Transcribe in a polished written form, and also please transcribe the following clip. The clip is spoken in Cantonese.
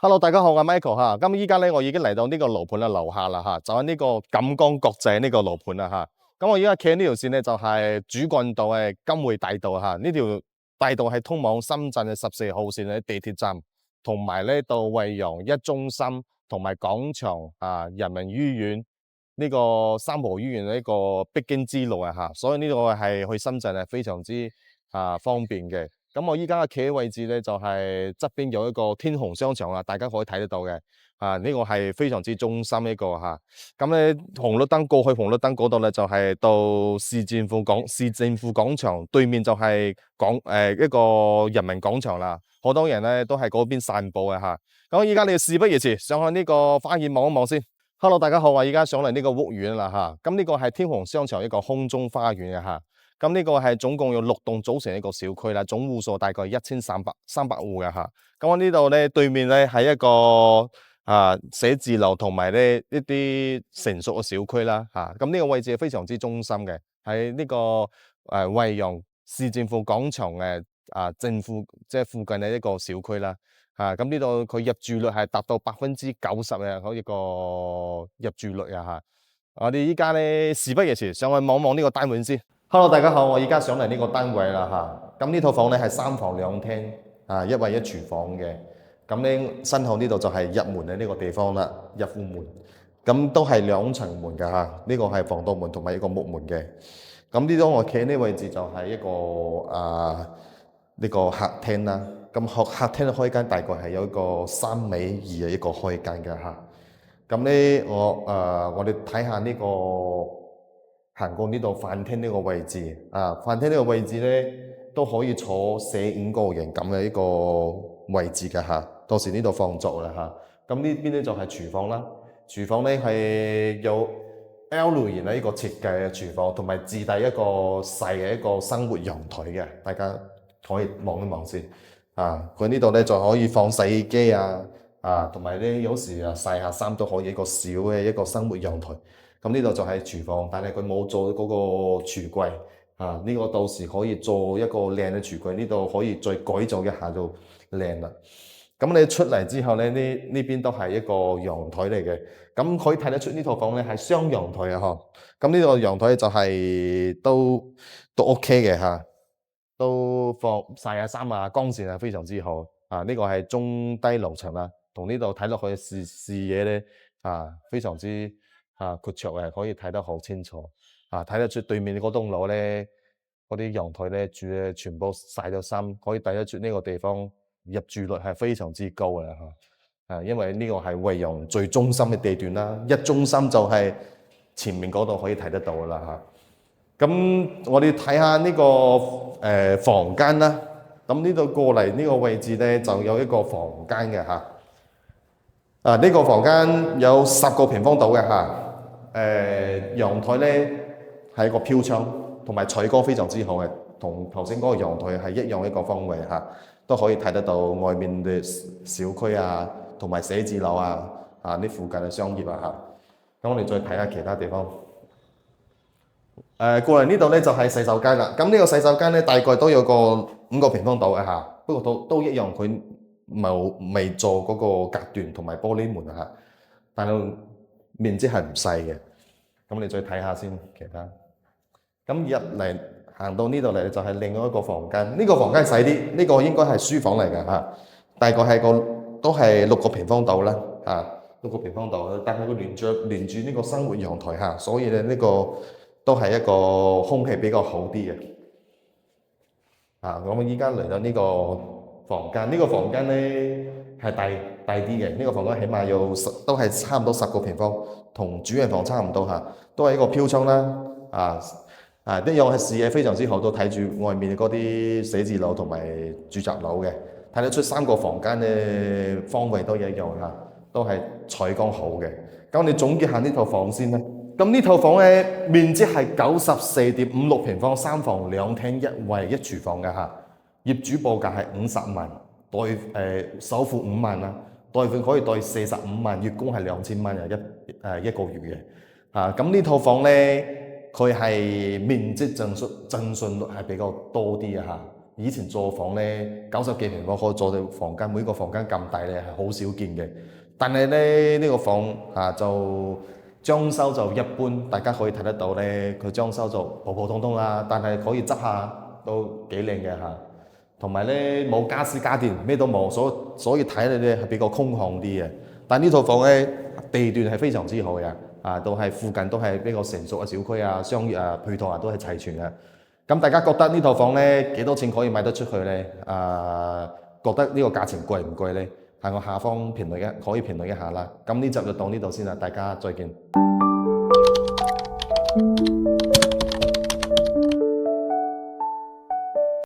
Hello，大家好，我係 Michael 嚇。咁依家咧，我已經嚟到呢個樓盤嘅樓下啦嚇，就喺呢個錦江國際呢個樓盤啦嚇。咁我依家企喺呢條線咧，就係主幹道嘅金匯大道嚇。呢條大道係通往深圳嘅14號線嘅地鐵站，同埋咧到惠陽一中心同埋廣場啊、人民醫院呢個三和醫院嘅一個必經之路啊嚇。所以呢度係去深圳係非常之方便嘅。咁我依家嘅企嘅位置咧，就係側邊有一個天虹商場啦，大家可以睇得到嘅。呢個係非常之中心一個嚇。咁咧紅綠燈過去紅綠燈嗰度咧，就係到市政府廣場對面就係一個人民廣場啦。好多人咧都係嗰邊散步嘅嚇。咁依家你事不宜遲，上去呢個花園望一望先。Hello，大家好啊！依家上嚟呢個屋苑啦嚇。咁呢個係天虹商場一個空中花園嘅嚇。咁呢個係總共有6棟組成一個小區啦，總戶數大概1300戶嘅嚇。咁我呢度咧對面咧係一個寫字樓同埋咧一啲成熟嘅小區啦嚇。咁呢個位置係非常之中心嘅，喺呢個惠陽市政府廣場嘅正附即係附近嘅一個小區啦。咁呢度佢入住率係達到90%嘅嗰一個入住率啊嚇。我哋依家咧事不宜遲，上去望望呢個單位先。Hello，大家好，我而家上嚟呢個單位啦嚇。咁呢套房咧係3房2廳1衛1廚房嘅。咁咧身後呢度就係入門嘅呢個地方啦，入戶門。咁都係2層門㗎嚇。呢個係防盜門同埋一個木門嘅。咁呢度我企喺呢位置就係一個呢個客廳啦。咁客廳嘅開間大概係有一個3.2米嘅一個開間嘅嚇。咁咧我哋睇下呢個。行過呢度飯廳呢個位置，飯廳呢個位置咧都可以坐4-5個人咁嘅一個位置嘅嚇。到時呢度放桌啦嚇。咁呢邊咧就係廚房啦。廚房咧係有 L 型嘅一個設計嘅廚房，同埋自帶一個細嘅一個生活陽台嘅，大家可以望一望先。佢呢度咧就可以放洗衣機同埋咧有時曬下衫都可以一個小嘅一個生活陽台。咁呢度就係廚房，但係佢冇做嗰個櫥櫃呢個到時可以做一個靚嘅櫥櫃，呢度可以再改造一下就靚啦。咁你出嚟之後咧，呢邊都係一個陽台嚟嘅，咁可以睇得出呢套房咧係雙陽台啊嗬。咁呢個陽台就係都 OK 嘅嚇，都放曬下衫光線係非常之好呢個係中低樓層啦，同呢度睇落去視野咧非常之闊綽嘅，可以睇得好清楚睇得出對面嗰棟樓咧，嗰啲陽台咧住咧全部曬咗衫，可以睇得出呢個地方入住率係非常之高嘅因為呢個係惠陽最中心嘅地段啦，一中心就係前面嗰度可以睇得到啦咁我哋睇下呢個房間啦，咁呢度過嚟呢個位置咧就有一個房間嘅呢個房間有10個平方度嘅陽台咧係一個飄窗，同埋採光非常之好嘅，同頭先嗰個陽台係一樣一個方位都可以睇得到外面嘅小區同埋寫字樓呢附近嘅商業咁我哋再睇下其他地方。過嚟呢度咧就係洗手間啦。咁呢個洗手間咧大概都有個5個平方度嘅不過都一樣，佢未做嗰個隔斷同埋玻璃門但係面積係唔細嘅。咁你再睇下先其他。咁入嚟行到呢度嚟就係另外一個房間。呢個房間細啲，呢個應該係書房嚟嘅大概係都係6個平方度啦6個平方度，但係佢連住呢個生活陽台所以咧呢個都係一個空氣比較好啲嘅我依家嚟到呢個房間，呢個房間咧係大啲嘅。呢個房間起碼都係差唔多10個平方，同主人房差唔多都係一個飄窗啦一樣係視野非常之好，都睇住外面嗰啲寫字樓同埋住宅樓嘅，睇得出3個房間嘅方位都一樣都係採光好嘅。咁你總結下呢套房先啦。咁呢套房咧面積係94.56平方，3房2廳1衛1廚房嘅業主報價係50萬，首付5萬貸款可以貸45萬，月供係2000蚊一個月嘅咁呢套房咧佢係面積盡信率係比較多啲嘅以前租房咧90幾平方可以租到房間，每個房間咁大咧係好少見嘅。但係咧呢個房就裝修就一般，大家可以睇得到咧，佢裝修就普普通通啦，但係可以執下都幾靚嘅嚇。同埋咧冇家私家電，咩都冇，所以睇嚟咧係比較空曠啲嘅。但呢套房咧地段係非常之好嘅，都係附近都係比較成熟嘅小區啊，商業配套都係齊全嘅。咁大家覺得呢套房咧幾多錢可以賣得出去咧？覺得呢個價錢貴唔貴咧？喺我下方評論可以評論一下啦。咁呢集就到呢度先啦，大家再見。